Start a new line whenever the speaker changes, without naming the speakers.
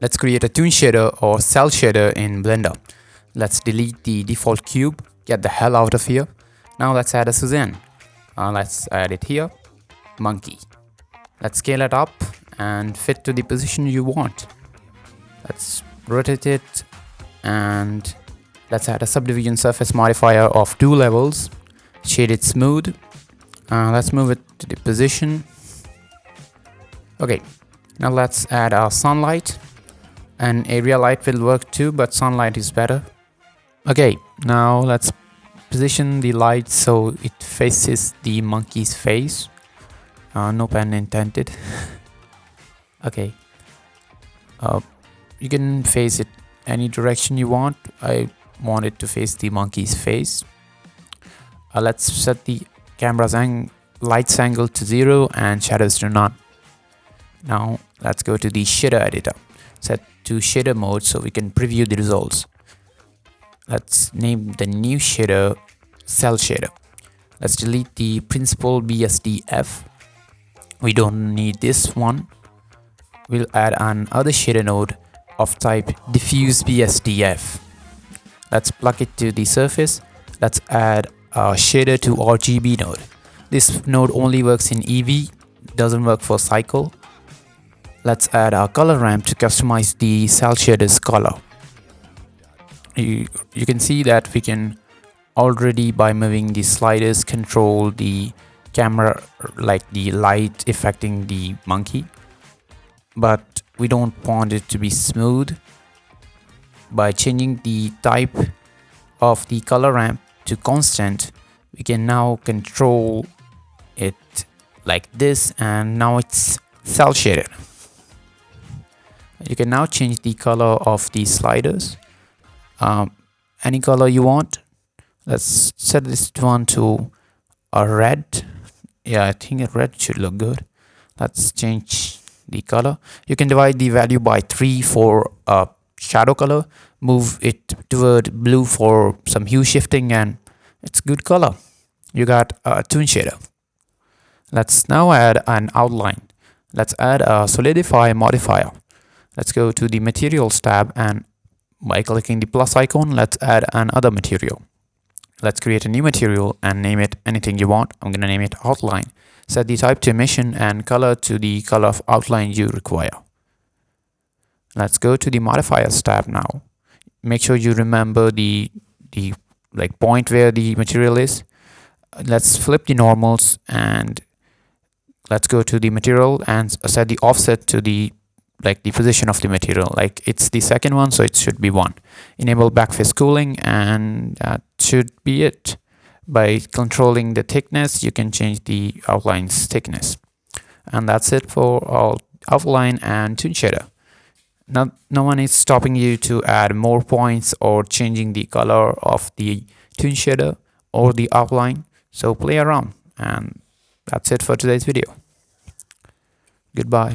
Let's create a Toon shader or Cel-shader in Blender. Let's delete the default cube, get the hell out of here. Now let's add a Suzanne. Let's add it here, monkey. Let's scale it up and fit to the position you want. Let's rotate it and let's add a subdivision surface modifier of 2 levels. Shade it smooth. Let's move it to the position. Okay, now let's add our sunlight. And area light will work too, but sunlight is better. Okay, now let's position the light so it faces the monkey's face. No pun intended. Okay. You can face it any direction you want. I want it to face the monkey's face. Let's set the camera's light's angle to 0 and shadows to none. Now let's go to the shader editor. Set to shader mode so we can preview the results. Let's name the new shader Cel-shader. Let's delete the principal BSDF. We don't need this one. We'll add another shader node of type diffuse BSDF. Let's plug it to the surface. Let's add a shader to RGB node. This node only works in EV, doesn't work for cycle. Let's add our color ramp to customize the Cel-shader's color. You can see that we can already, by moving the sliders, control the camera, like the light affecting the monkey. But we don't want it to be smooth. By changing the type of the color ramp to constant, we can now control it like this, and now it's Cel-shaded. You can now change the color of the sliders, any color you want. Let's set this one to a red. Yeah, I think a red should look good. Let's change the color. You can divide the value by 3 for shadow color, move it toward blue for some hue shifting, and it's good color. You got a Toon shader. Let's now add an outline. Let's add a solidify modifier. Let's go to the materials tab, and by clicking the plus icon, let's add another material. Let's create a new material and name it anything you want. I'm gonna name it outline. Set the type to emission and color to the color of outline you require. Let's go to the modifiers tab now. Make sure you remember the point where the material is. Let's flip the normals and let's go to the material and set the offset to the position of the material. Like it's the second one, so it should be 1. Enable backface cooling, and that should be it. By controlling the thickness, you can change the outline's thickness. And that's it for all outline and Toon shader. Now, no one is stopping you to add more points or changing the color of the Toon shader or the outline. So play around, and that's it for today's video. Goodbye.